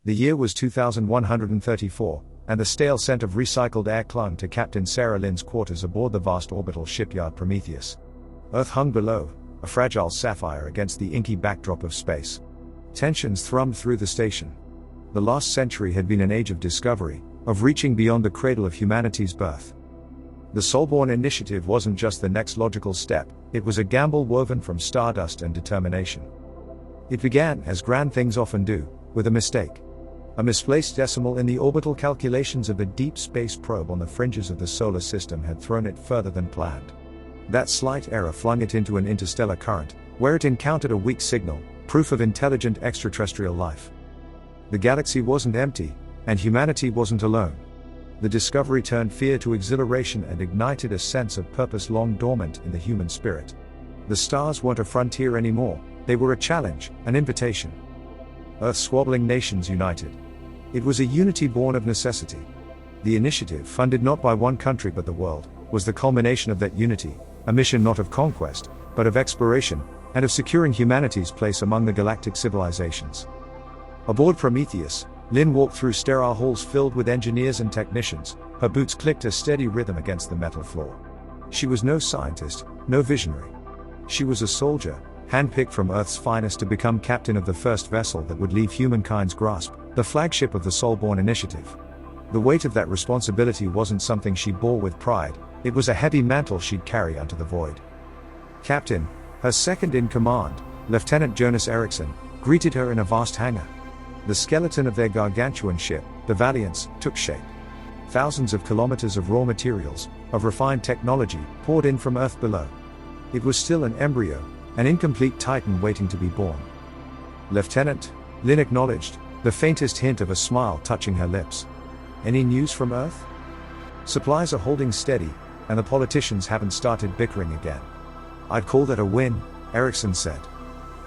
The year was 2134, and the stale scent of recycled air clung to Captain Sarah Lynn's quarters aboard the vast orbital shipyard Prometheus. Earth hung below, a fragile sapphire against the inky backdrop of space. Tensions thrummed through the station. The last century had been an age of discovery, of reaching beyond the cradle of humanity's birth. The Soulborn Initiative wasn't just the next logical step, it was a gamble woven from stardust and determination. It began, as grand things often do, with a mistake. A misplaced decimal in the orbital calculations of a deep space probe on the fringes of the solar system had thrown it further than planned. That slight error flung it into an interstellar current, where it encountered a weak signal, proof of intelligent extraterrestrial life. The galaxy wasn't empty, and humanity wasn't alone. The discovery turned fear to exhilaration and ignited a sense of purpose long dormant in the human spirit. The stars weren't a frontier anymore, they were a challenge, an invitation. Earth's squabbling nations united. It was a unity born of necessity. The initiative, funded not by one country but the world, was the culmination of that unity, a mission not of conquest, but of exploration, and of securing humanity's place among the galactic civilizations. Aboard Prometheus, Lynn walked through sterile halls filled with engineers and technicians, her boots clicked a steady rhythm against the metal floor. She was no scientist, no visionary. She was a soldier, handpicked from Earth's finest to become captain of the first vessel that would leave humankind's grasp, the flagship of the Soulborn Initiative. The weight of that responsibility wasn't something she bore with pride, it was a heavy mantle she'd carry unto the void. Captain, her second in command, Lieutenant Jonas Eriksson, greeted her in a vast hangar. The skeleton of their gargantuan ship, the Valiance, took shape. Thousands of kilometers of raw materials, of refined technology, poured in from Earth below. It was still an embryo, an incomplete titan waiting to be born. Lieutenant, Lynn acknowledged, the faintest hint of a smile touching her lips. Any news from Earth? Supplies are holding steady, and the politicians haven't started bickering again. I'd call that a win, Eriksson said.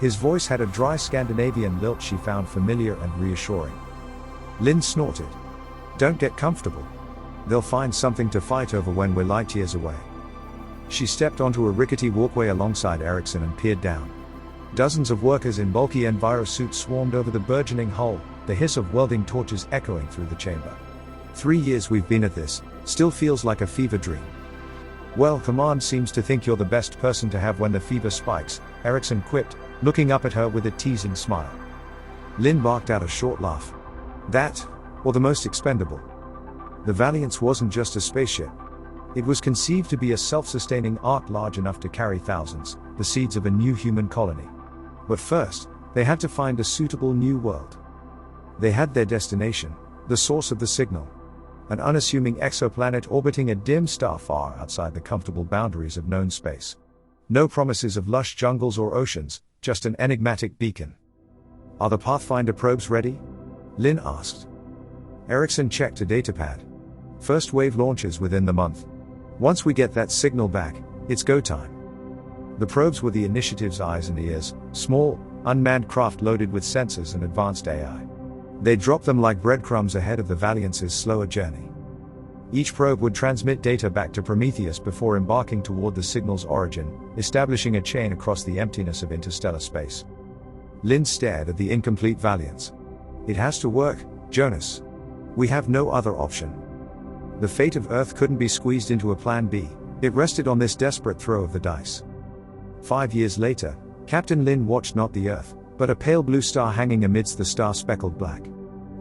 His voice had a dry Scandinavian lilt she found familiar and reassuring. Lynn snorted. Don't get comfortable. They'll find something to fight over when we're light years away. She stepped onto a rickety walkway alongside Eriksson and peered down. Dozens of workers in bulky envirosuits swarmed over the burgeoning hull, the hiss of welding torches echoing through the chamber. 3 years we've been at this, still feels like a fever dream. Well, Command seems to think you're the best person to have when the fever spikes, Eriksson quipped, looking up at her with a teasing smile. Lynn barked out a short laugh. That, or the most expendable. The Valiance wasn't just a spaceship. It was conceived to be a self-sustaining ark large enough to carry thousands, the seeds of a new human colony. But first, they had to find a suitable new world. They had their destination, the source of the signal. An unassuming exoplanet orbiting a dim star far outside the comfortable boundaries of known space. No promises of lush jungles or oceans, just an enigmatic beacon. Are the Pathfinder probes ready? Lynn asked. Eriksson checked a datapad. First wave launches within the month. Once we get that signal back, it's go time. The probes were the initiative's eyes and ears, small, unmanned craft loaded with sensors and advanced AI. They dropped them like breadcrumbs ahead of the Valiance's slower journey. Each probe would transmit data back to Prometheus before embarking toward the signal's origin, establishing a chain across the emptiness of interstellar space. Lynn stared at the incomplete Valiance. It has to work, Jonas. We have no other option. The fate of Earth couldn't be squeezed into a plan B, it rested on this desperate throw of the dice. 5 years later, Captain Lynn watched not the Earth, but a pale blue star hanging amidst the star-speckled black.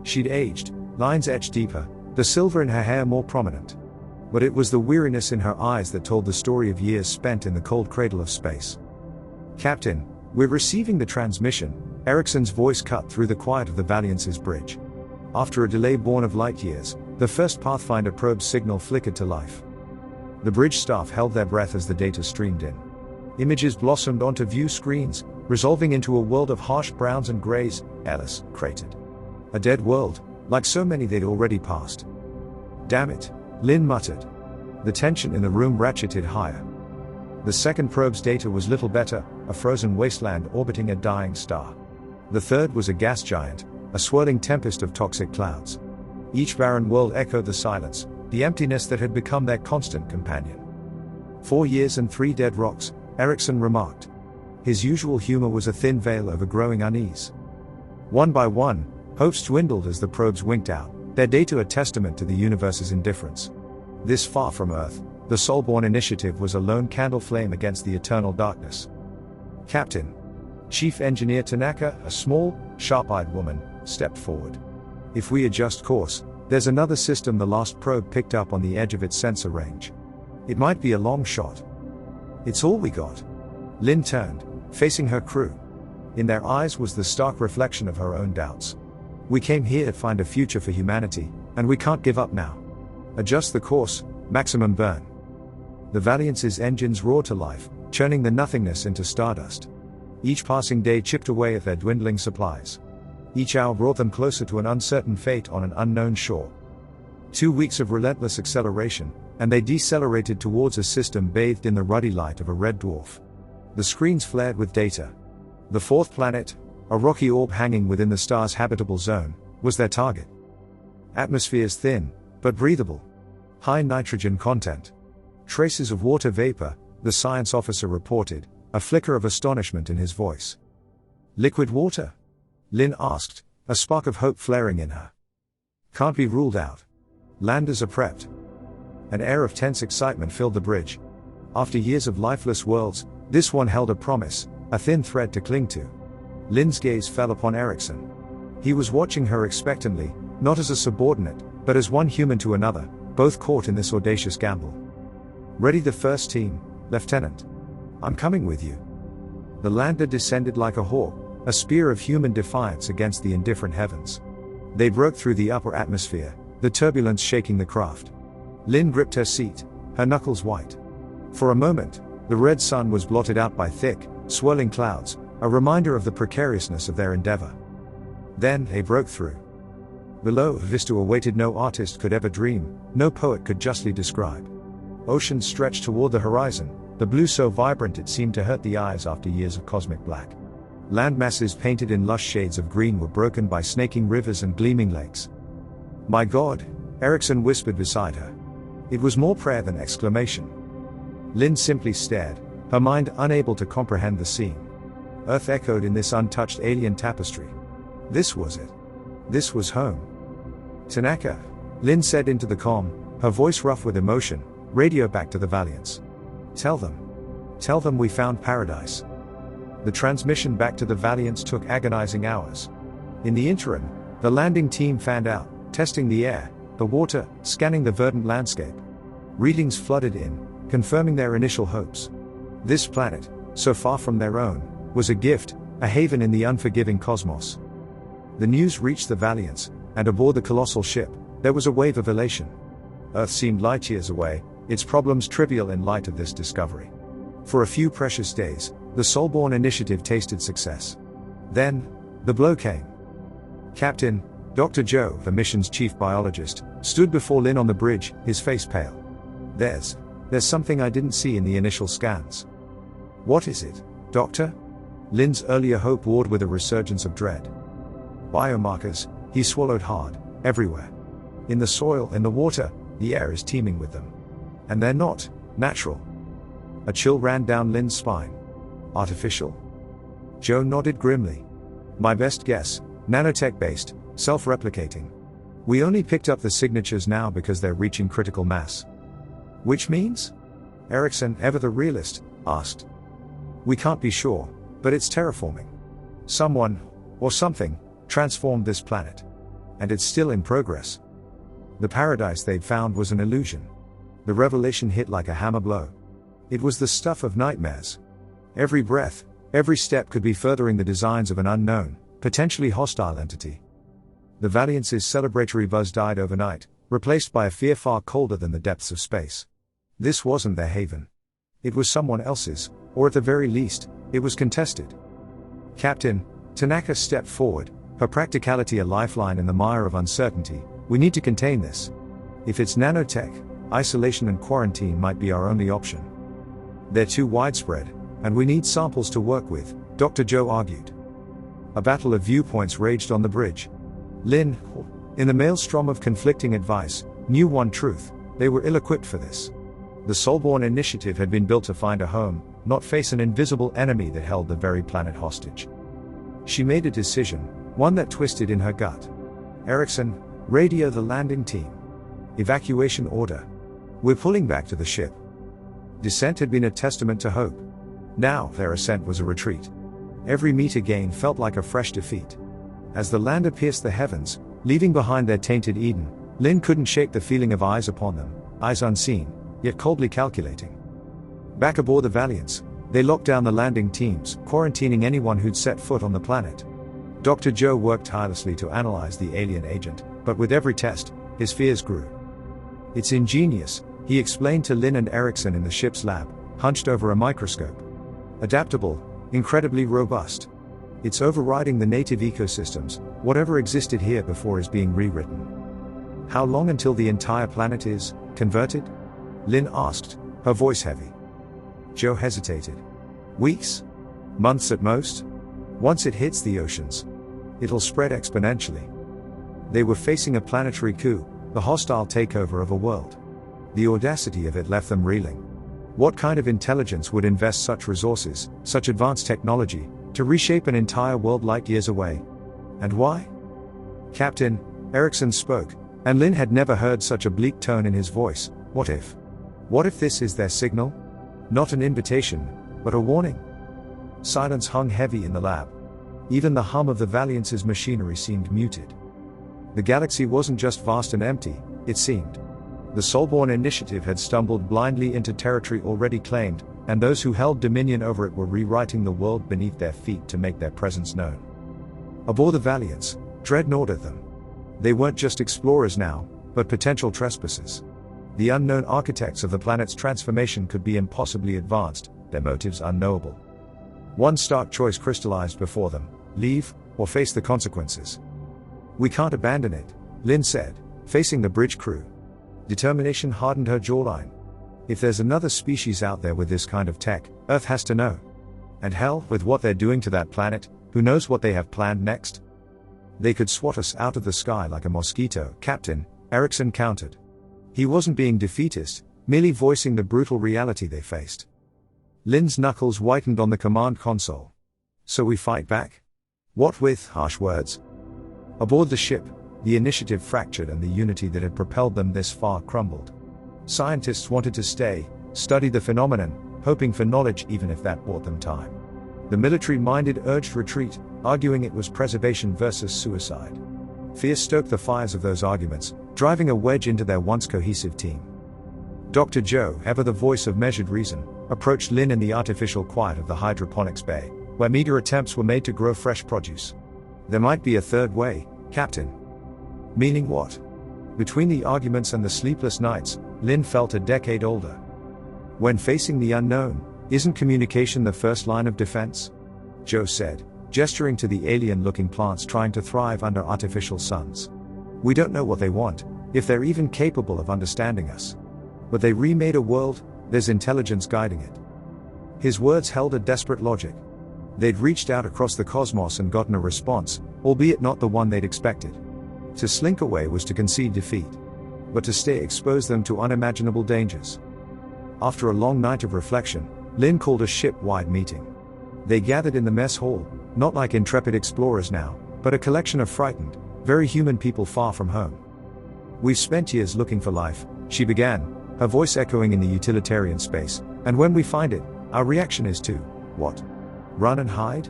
She'd aged, lines etched deeper, the silver in her hair more prominent. But it was the weariness in her eyes that told the story of years spent in the cold cradle of space. Captain, we're receiving the transmission, Eriksson's voice cut through the quiet of the Valiance's bridge. After a delay born of light years, the first Pathfinder probe's signal flickered to life. The bridge staff held their breath as the data streamed in. Images blossomed onto view screens, resolving into a world of harsh browns and grays, Ellis cratered. A dead world, like so many they'd already passed. Damn it, Lynn muttered. The tension in the room ratcheted higher. The second probe's data was little better, a frozen wasteland orbiting a dying star. The third was a gas giant, a swirling tempest of toxic clouds. Each barren world echoed the silence, the emptiness that had become their constant companion. 4 years and 3 dead rocks, Eriksson remarked. His usual humor was a thin veil over growing unease. One by one, Hopes dwindled as the probes winked out, their data a testament to the universe's indifference. This far from Earth, the Soulborn Initiative was a lone candle flame against the eternal darkness. Captain. Chief Engineer Tanaka, a small, sharp-eyed woman, stepped forward. If we adjust course, there's another system the last probe picked up on the edge of its sensor range. It might be a long shot. It's all we got. Lin turned, facing her crew. In their eyes was the stark reflection of her own doubts. We came here to find a future for humanity, and we can't give up now. Adjust the course, maximum burn. The Valiance's engines roared to life, churning the nothingness into stardust. Each passing day chipped away at their dwindling supplies. Each hour brought them closer to an uncertain fate on an unknown shore. 2 weeks of relentless acceleration, and they decelerated towards a system bathed in the ruddy light of a red dwarf. The screens flared with data. The fourth planet, a rocky orb hanging within the star's habitable zone, was their target. Atmospheres thin, but breathable. High nitrogen content. Traces of water vapor, the science officer reported, a flicker of astonishment in his voice. Liquid water? Lin asked, a spark of hope flaring in her. Can't be ruled out. Landers are prepped. An air of tense excitement filled the bridge. After years of lifeless worlds, this one held a promise, a thin thread to cling to. Lin's gaze fell upon Erickson. He was watching her expectantly, not as a subordinate, but as one human to another, both caught in this audacious gamble. Ready the first team, Lieutenant. I'm coming with you. The lander descended like a hawk, a spear of human defiance against the indifferent heavens. They broke through the upper atmosphere, the turbulence shaking the craft. Lin gripped her seat, her knuckles white. For a moment, the red sun was blotted out by thick, swirling clouds, a reminder of the precariousness of their endeavor. Then, they broke through. Below, a vista awaited no artist could ever dream, no poet could justly describe. Oceans stretched toward the horizon, the blue so vibrant it seemed to hurt the eyes after years of cosmic black. Land masses painted in lush shades of green were broken by snaking rivers and gleaming lakes. My God, Erickson whispered beside her. It was more prayer than exclamation. Lin simply stared, her mind unable to comprehend the scene. Earth echoed in this untouched alien tapestry. This was it. This was home. Tanaka, Lin said into the comm, her voice rough with emotion, radio back to the Valiants. Tell them we found paradise. The transmission back to the Valiants took agonizing hours. In the interim, the landing team fanned out, testing the air, the water, scanning the verdant landscape. Readings flooded in, confirming their initial hopes. This planet, so far from their own, was a gift, a haven in the unforgiving cosmos. The news reached the Valiants, and aboard the colossal ship, there was a wave of elation. Earth seemed light years away, its problems trivial in light of this discovery. For a few precious days, the Soulborn Initiative tasted success. Then, the blow came. Captain, Dr. Joe, the mission's chief biologist, stood before Lin on the bridge, his face pale. There's something I didn't see in the initial scans. What is it, Doctor? Lin's earlier hope warred with a resurgence of dread. Biomarkers, he swallowed hard, everywhere. In the soil, in the water, the air is teeming with them. And they're not natural. A chill ran down Lin's spine. Artificial? Joe nodded grimly. My best guess, nanotech-based, self-replicating. We only picked up the signatures now because they're reaching critical mass. Which means? Erickson, ever the realist, asked. We can't be sure, but it's terraforming. Someone, or something, transformed this planet. And it's still in progress. The paradise they'd found was an illusion. The revelation hit like a hammer blow. It was the stuff of nightmares. Every breath, every step could be furthering the designs of an unknown, potentially hostile entity. The Valiance's celebratory buzz died overnight, replaced by a fear far colder than the depths of space. This wasn't their haven. It was someone else's, or at the very least, it was contested. Captain, Tanaka stepped forward, her practicality a lifeline in the mire of uncertainty. We need to contain this. If it's nanotech, isolation and quarantine might be our only option. They're too widespread, and we need samples to work with, Dr. Joe argued. A battle of viewpoints raged on the bridge. Lin, in the maelstrom of conflicting advice, knew one truth: they were ill-equipped for this. The Soulborn Initiative had been built to find a home, not face an invisible enemy that held the very planet hostage. She made a decision, one that twisted in her gut. Erickson, radio the landing team. Evacuation order. We're pulling back to the ship. Descent had been a testament to hope. Now, their ascent was a retreat. Every meter gain felt like a fresh defeat. As the lander pierced the heavens, leaving behind their tainted Eden, Lynn couldn't shake the feeling of eyes upon them, eyes unseen, yet coldly calculating. Back aboard the Valiants, they locked down the landing teams, quarantining anyone who'd set foot on the planet. Dr. Joe worked tirelessly to analyze the alien agent, but with every test, his fears grew. It's ingenious, he explained to Lynn and Erickson in the ship's lab, hunched over a microscope. Adaptable, incredibly robust. It's overriding the native ecosystems, whatever existed here before is being rewritten. How long until the entire planet is converted? Lynn asked, her voice heavy. Joe hesitated. Weeks? Months at most? Once it hits the oceans, it'll spread exponentially. They were facing a planetary coup, the hostile takeover of a world. The audacity of it left them reeling. What kind of intelligence would invest such resources, such advanced technology, to reshape an entire world light years away? And why? Captain, Erickson spoke, and Lynn had never heard such a bleak tone in his voice. What if? What if this is their signal? Not an invitation, but a warning? Silence hung heavy in the lab. Even the hum of the Valiant's machinery seemed muted. The galaxy wasn't just vast and empty, it seemed. The Soulborn Initiative had stumbled blindly into territory already claimed, and those who held dominion over it were rewriting the world beneath their feet to make their presence known. Aboard the Valiants, Dredd ordered them. They weren't just explorers now, but potential trespassers. The unknown architects of the planet's transformation could be impossibly advanced, their motives unknowable. One stark choice crystallized before them: leave, or face the consequences. We can't abandon it, Lynn said, facing the bridge crew. Determination hardened her jawline. If there's another species out there with this kind of tech, Earth has to know. And hell, with what they're doing to that planet, who knows what they have planned next? They could swat us out of the sky like a mosquito, Captain, Erickson countered. He wasn't being defeatist, merely voicing the brutal reality they faced. Lynn's knuckles whitened on the command console. So we fight back? What with harsh words? Aboard the ship, the initiative fractured and the unity that had propelled them this far crumbled. Scientists wanted to stay, study the phenomenon, hoping for knowledge even if that bought them time. The military-minded urged retreat, arguing it was preservation versus suicide. Fear stoked the fires of those arguments, driving a wedge into their once cohesive team. Dr. Joe, ever the voice of measured reason, approached Lynn in the artificial quiet of the hydroponics bay, where meager attempts were made to grow fresh produce. There might be a third way, Captain. Meaning what? Between the arguments and the sleepless nights, Lynn felt a decade older. When facing the unknown, isn't communication the first line of defense? Joe said, gesturing to the alien-looking plants trying to thrive under artificial suns. We don't know what they want, if they're even capable of understanding us. But they remade a world, there's intelligence guiding it. His words held a desperate logic. They'd reached out across the cosmos and gotten a response, albeit not the one they'd expected. To slink away was to concede defeat. But to stay exposed them to unimaginable dangers. After a long night of reflection, Lynn called a ship-wide meeting. They gathered in the mess hall, not like intrepid explorers now, but a collection of frightened, very human people far from home. We've spent years looking for life, she began, her voice echoing in the utilitarian space, and when we find it, our reaction is to, what? Run and hide?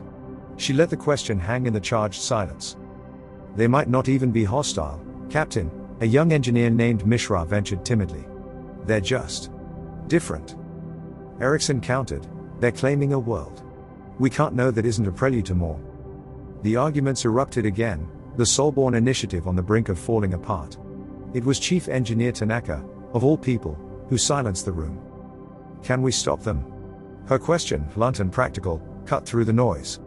She let the question hang in the charged silence. They might not even be hostile, Captain, a young engineer named Mishra ventured timidly. They're just different. Erickson countered, they're claiming a world. We can't know that isn't a prelude to more. The arguments erupted again, the Soulborn Initiative on the brink of falling apart. It was Chief Engineer Tanaka, of all people, who silenced the room. Can we stop them? Her question, blunt and practical, cut through the noise.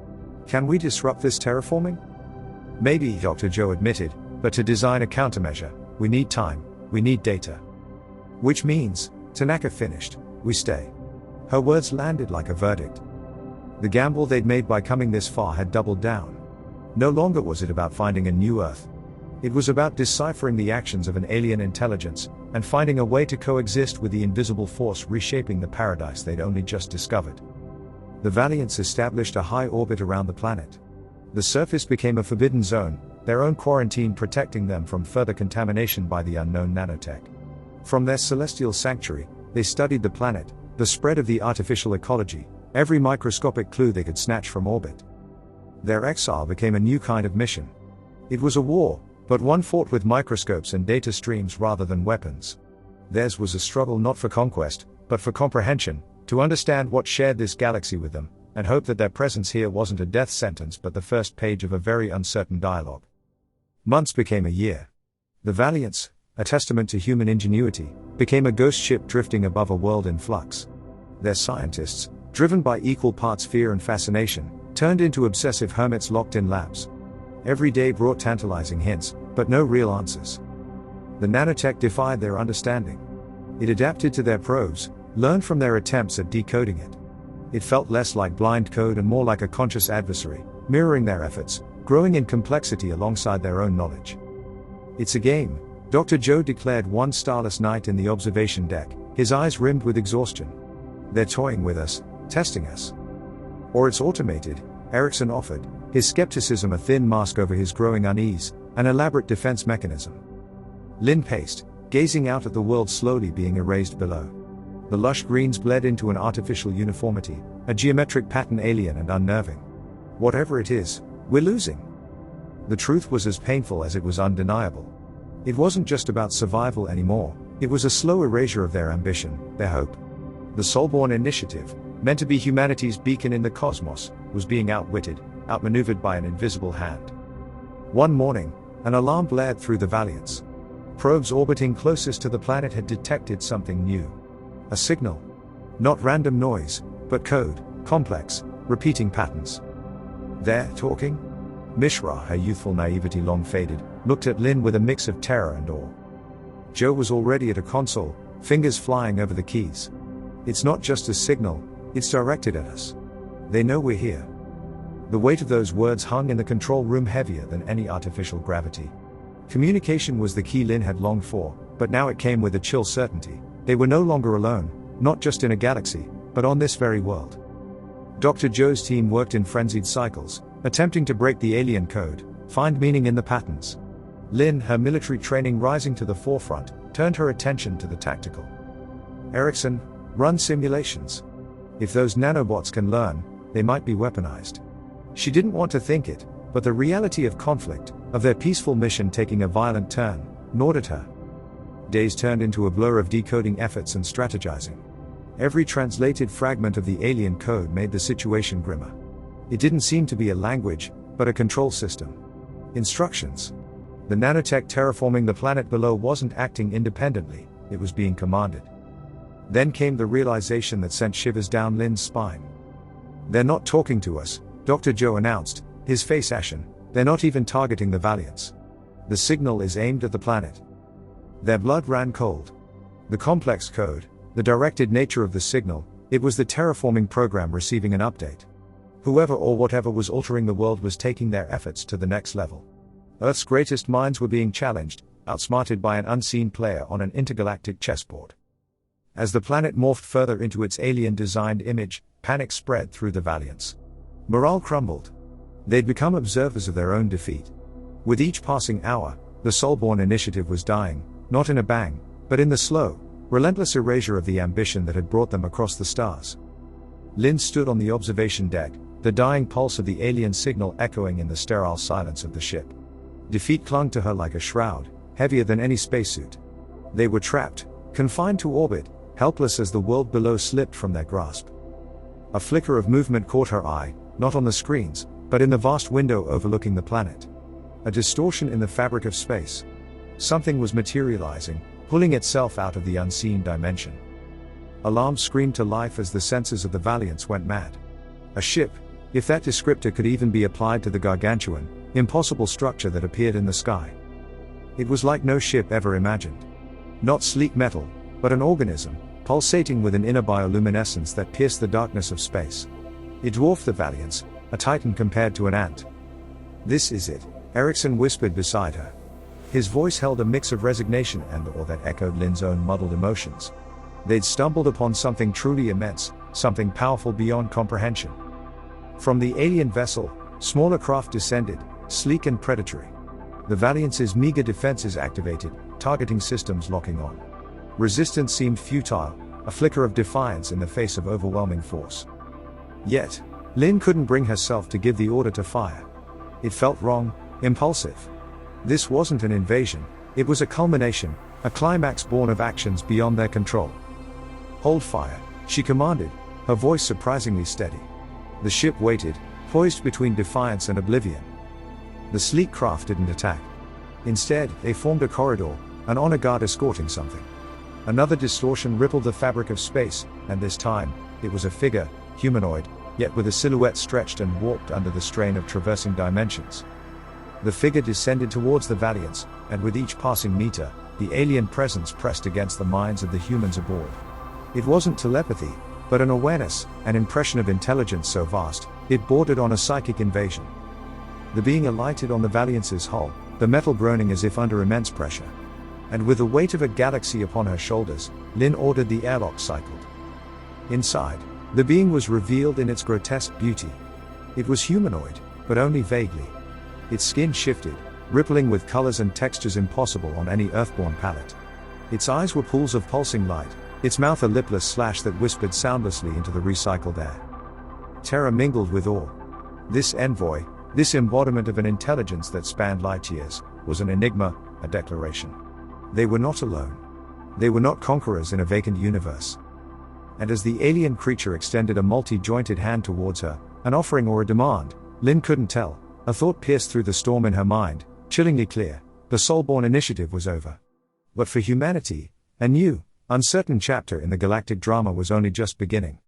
Can we disrupt this terraforming? Maybe, Dr. Joe admitted, but to design a countermeasure, we need time, we need data. Which means, Tanaka finished, we stay. Her words landed like a verdict. The gamble they'd made by coming this far had doubled down. No longer was it about finding a new Earth. It was about deciphering the actions of an alien intelligence, and finding a way to coexist with the invisible force reshaping the paradise they'd only just discovered. The Valiants established a high orbit around the planet. The surface became a forbidden zone, their own quarantine protecting them from further contamination by the unknown nanotech. From their celestial sanctuary, they studied the planet, the spread of the artificial ecology, every microscopic clue they could snatch from orbit. Their exile became a new kind of mission. It was a war, but one fought with microscopes and data streams rather than weapons. Theirs was a struggle not for conquest, but for comprehension, to understand what shared this galaxy with them, and hope that their presence here wasn't a death sentence but the first page of a very uncertain dialogue. Months became a year. The Valiance, a testament to human ingenuity, became a ghost ship drifting above a world in flux. Their scientists, driven by equal parts fear and fascination, turned into obsessive hermits locked in labs. Every day brought tantalizing hints, but no real answers. The nanotech defied their understanding. It adapted to their probes, learned from their attempts at decoding it. It felt less like blind code and more like a conscious adversary, mirroring their efforts, growing in complexity alongside their own knowledge. "It's a game," Dr. Joe declared one starless night in the observation deck, his eyes rimmed with exhaustion. "They're toying with us, testing us." "Or it's automated," Erickson offered, his skepticism a thin mask over his growing unease, an elaborate defense mechanism. Lynn paced, gazing out at the world slowly being erased below. The lush greens bled into an artificial uniformity, a geometric pattern alien and unnerving. "Whatever it is, we're losing." The truth was as painful as it was undeniable. It wasn't just about survival anymore, it was a slow erasure of their ambition, their hope. The Soulborn Initiative, meant to be humanity's beacon in the cosmos, was being outwitted, outmaneuvered by an invisible hand. One morning, an alarm blared through the Valiance. Probes orbiting closest to the planet had detected something new. A signal. Not random noise, but code, complex, repeating patterns. "They're talking?" Mishra, her youthful naivety long faded, looked at Lynn with a mix of terror and awe. Joe was already at a console, fingers flying over the keys. "It's not just a signal, it's directed at us. They know we're here." The weight of those words hung in the control room heavier than any artificial gravity. Communication was the key Lynn had longed for, but now it came with a chill certainty. They were no longer alone, not just in a galaxy, but on this very world. Dr. Joe's team worked in frenzied cycles, attempting to break the alien code, find meaning in the patterns. Lynn, her military training rising to the forefront, turned her attention to the tactical. "Erickson, run simulations. If those nanobots can learn, they might be weaponized." She didn't want to think it, but the reality of conflict, of their peaceful mission taking a violent turn, gnawed at her. Days turned into a blur of decoding efforts and strategizing. Every translated fragment of the alien code made the situation grimmer. It didn't seem to be a language, but a control system. Instructions. The nanotech terraforming the planet below wasn't acting independently, it was being commanded. Then came the realization that sent shivers down Lynn's spine. "They're not talking to us," Dr. Joe announced, his face ashen. "They're not even targeting the Valiance. The signal is aimed at the planet." Their blood ran cold. The complex code, the directed nature of the signal, it was the terraforming program receiving an update. Whoever or whatever was altering the world was taking their efforts to the next level. Earth's greatest minds were being challenged, outsmarted by an unseen player on an intergalactic chessboard. As the planet morphed further into its alien-designed image, panic spread through the Valiance. Morale crumbled. They'd become observers of their own defeat. With each passing hour, the Soulborn Initiative was dying, not in a bang, but in the slow, relentless erasure of the ambition that had brought them across the stars. Lynn stood on the observation deck, the dying pulse of the alien signal echoing in the sterile silence of the ship. Defeat clung to her like a shroud, heavier than any spacesuit. They were trapped, confined to orbit, helpless as the world below slipped from their grasp. A flicker of movement caught her eye, not on the screens, but in the vast window overlooking the planet. A distortion in the fabric of space. Something was materializing, pulling itself out of the unseen dimension. Alarms screamed to life as the sensors of the Valiance went mad. A ship, if that descriptor could even be applied to the gargantuan, impossible structure that appeared in the sky. It was like no ship ever imagined. Not sleek metal, but an organism, pulsating with an inner bioluminescence that pierced the darkness of space. It dwarfed the Valiance, a titan compared to an ant. "This is it," Erickson whispered beside her. His voice held a mix of resignation and awe that echoed Lynn's own muddled emotions. They'd stumbled upon something truly immense, something powerful beyond comprehension. From the alien vessel, smaller craft descended, sleek and predatory. The Valiance's meager defenses activated, targeting systems locking on. Resistance seemed futile, a flicker of defiance in the face of overwhelming force. Yet, Lin couldn't bring herself to give the order to fire. It felt wrong, impulsive. This wasn't an invasion, it was a culmination, a climax born of actions beyond their control. "Hold fire," she commanded, her voice surprisingly steady. The ship waited, poised between defiance and oblivion. The sleek craft didn't attack. Instead, they formed a corridor, an honor guard escorting something. Another distortion rippled the fabric of space, and this time, it was a figure, humanoid, yet with a silhouette stretched and warped under the strain of traversing dimensions. The figure descended towards the Valiance, and with each passing meter, the alien presence pressed against the minds of the humans aboard. It wasn't telepathy, but an awareness, an impression of intelligence so vast, it bordered on a psychic invasion. The being alighted on the Valiance's hull, the metal groaning as if under immense pressure. And with the weight of a galaxy upon her shoulders, Lin ordered the airlock cycled. Inside, the being was revealed in its grotesque beauty. It was humanoid, but only vaguely. Its skin shifted, rippling with colors and textures impossible on any earthborn palate. Its eyes were pools of pulsing light, its mouth a lipless slash that whispered soundlessly into the recycled air. Terror mingled with awe. This envoy, this embodiment of an intelligence that spanned light years, was an enigma, a declaration. They were not alone. They were not conquerors in a vacant universe. And as the alien creature extended a multi-jointed hand towards her, an offering or a demand, Lin couldn't tell. A thought pierced through the storm in her mind, chillingly clear: the Soulborn initiative was over. But for humanity, a new, uncertain chapter in the galactic drama was only just beginning.